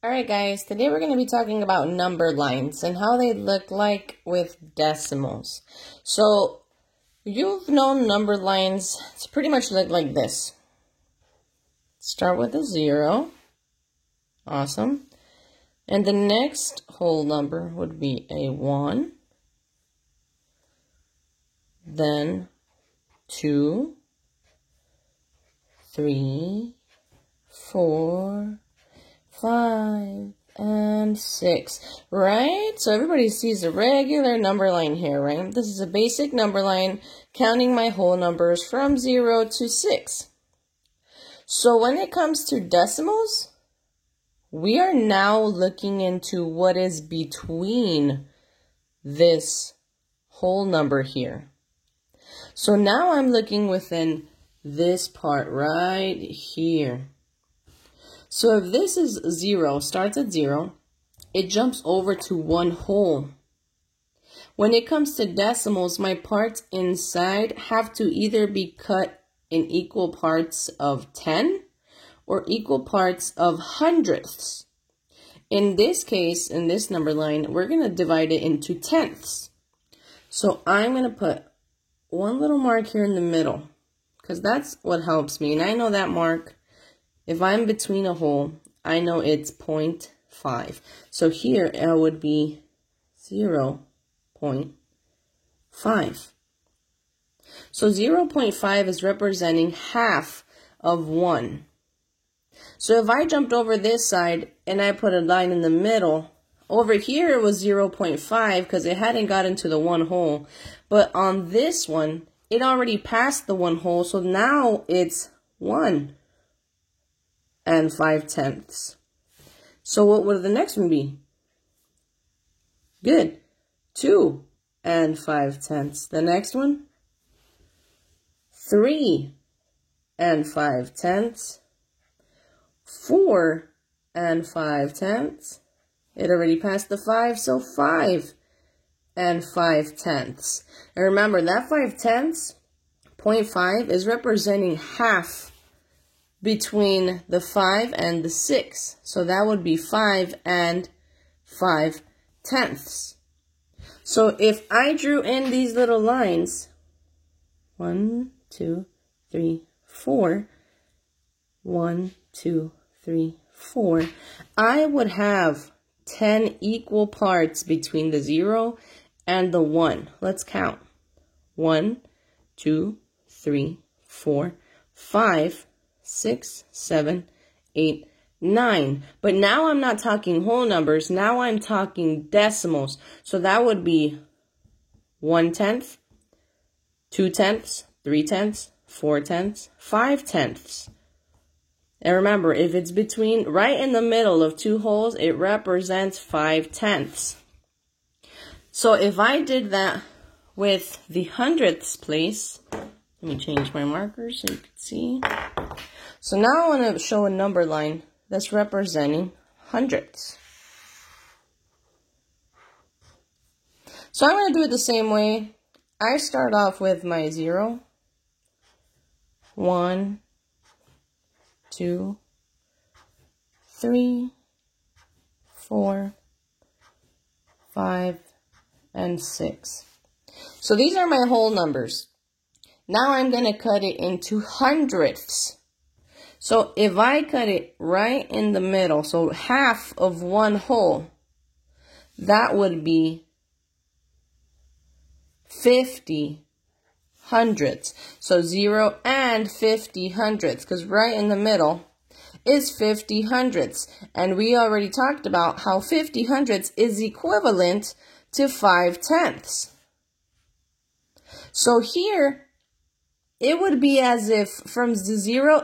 Alright guys, today we're going to be talking about number lines and how they look like with decimals. So, you've known number lines to pretty much look like this. Start with a 0. Awesome. And the next whole number would be a 1. Then 2, 3, 4, 5, and 6, right? So everybody sees a regular number line here, right? This is a basic number line counting my whole numbers from 0 to 6. So when it comes to decimals, we are now looking into what is between this whole number here. So now I'm looking within this part right here. So if this is 0, starts at 0, it jumps over to 1 whole. When it comes to decimals, my parts inside have to either be cut in equal parts of 10 or equal parts of hundredths. In this case, in this number line, we're going to divide it into tenths. So I'm going to put one little mark here in the middle because that's what helps me. And I know that mark. If I'm between a hole, I know it's 0.5. So here it would be 0.5. So 0.5 is representing half of 1. So if I jumped over this side and I put a line in the middle, over here it was 0.5 because it hadn't gotten to the 1 hole. But on this one, it already passed the 1 hole, so now it's 1 and 5/10. So what would the next one be? Good. 2 and 5/10. The next one? 3 and 5/10. 4 and 5/10. It already passed the 5, so 5 and 5/10. And remember, that 5/10, 0.5, is representing half between the 5 and the 6. So that would be 5 and 5/10. So if I drew in these little lines, 1, 2, 3, 4, 1, 2, 3, 4, I would have 10 equal parts between the 0 and the 1. Let's count. 1, 2, 3, 4, 5, 6, 7, 8, 9. But now I'm not talking whole numbers. Now I'm talking decimals. So that would be 1/10, 2/10, 3/10, 4/10, 5/10. And remember, if it's between, right in the middle of 2 holes, it represents 5/10. So if I did that with the hundredths place, let me change my marker so you can see. So now I want to show a number line that's representing hundredths. So I'm going to do it the same way. I start off with my 0, 1, 2, 3, 4, 5, and 6. So these are my whole numbers. Now I'm going to cut it into hundredths. So if I cut it right in the middle, so half of 1 whole, that would be 50 hundredths. So 0 and 50 hundredths, because right in the middle is 50 hundredths. And we already talked about how 50 hundredths is equivalent to 5/10. So here, it would be as if from the 0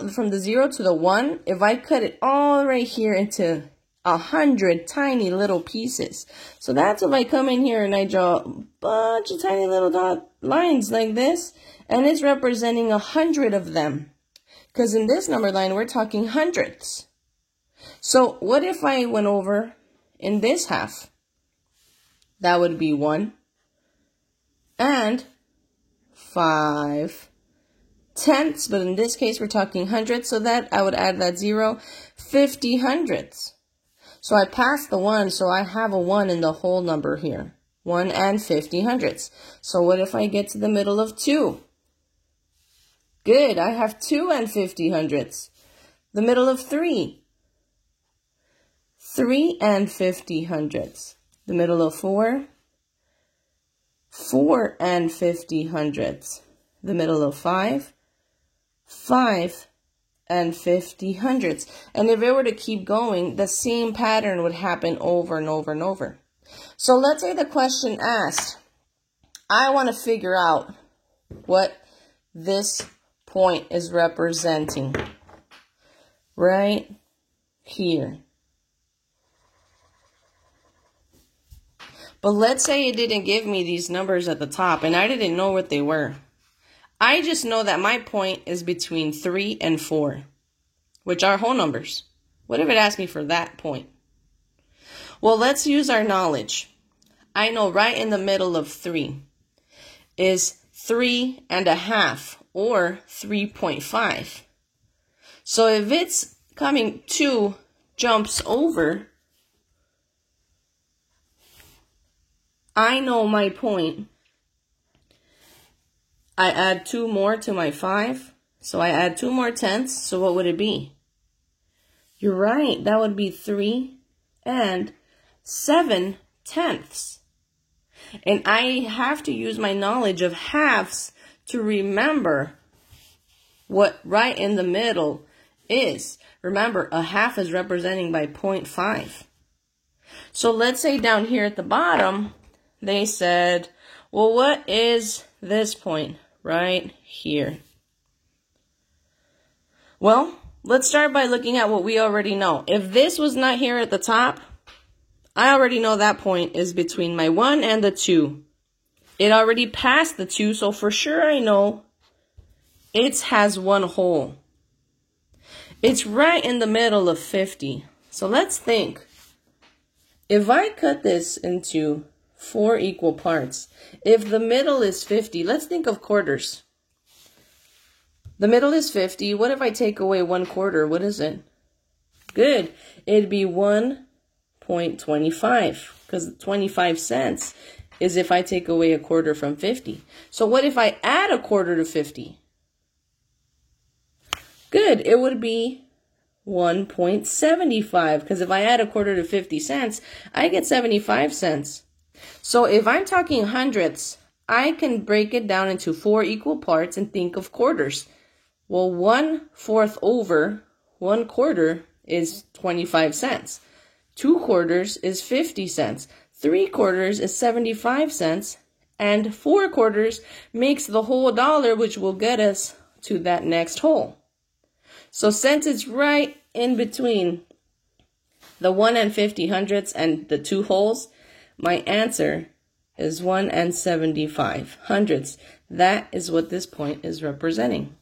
to the 1, if I cut it all right here into 100 tiny little pieces. So that's if I come in here and I draw a bunch of tiny little dot lines like this, and it's representing 100 of them. Because in this number line, we're talking hundredths. So what if I went over in this half? That would be 1 and 5/10, but in this case we're talking hundredths, so that I would add that 0, 50 hundredths. So I passed the 1, so I have a 1 in the whole number here. 1 and 50 hundredths. So what if I get to the middle of 2? Good, I have 2 and 50 hundredths. The middle of 3. 3 and 50 hundredths. The middle of 4. 4 and 50 hundredths. The middle of 5. 5 and 50 hundredths. And if it were to keep going, the same pattern would happen over and over and over. So let's say the question asked, I want to figure out what this point is representing right here. But let's say it didn't give me these numbers at the top and I didn't know what they were. I just know that my point is between 3 and 4, which are whole numbers. What if it asked me for that point? Well, let's use our knowledge. I know right in the middle of 3 is 3.5 or 3.5. So if it's coming 2 jumps over, I know my point. I add 2 more to my 5. So I add 2 more tenths. So what would it be? You're right. That would be 3 and 7 tenths. And I have to use my knowledge of halves to remember what right in the middle is. Remember, a half is representing by 0.5. So let's say down here at the bottom, they said, well, what is this point right here? Well, let's start by looking at what we already know. If this was not here at the top, I already know that point is between my 1 and the 2. It already passed the 2, so for sure I know it has 1 whole. It's right in the middle of 50. So let's think. If I cut this into 4 equal parts, if the middle is 50, let's think of quarters. The middle is 50. What if I take away 1/4? What is it? Good. It'd be 1.25, because 25 cents is if I take away 1/4 from 50. So what if I add 1/4 to 50? Good. It would be 1.75, because if I add 1/4 to 50 cents, I get 75 cents. So if I'm talking hundredths, I can break it down into 4 equal parts and think of quarters. Well, 1/4 over 1/4 is 25 cents. 2/4 is 50 cents. 3/4 is 75 cents. And 4/4 makes the whole dollar, which will get us to that next whole. So since it's right in between the 1 and 50 hundredths and the 2 wholes, my answer is 1 and 75 hundredths. That is what this point is representing.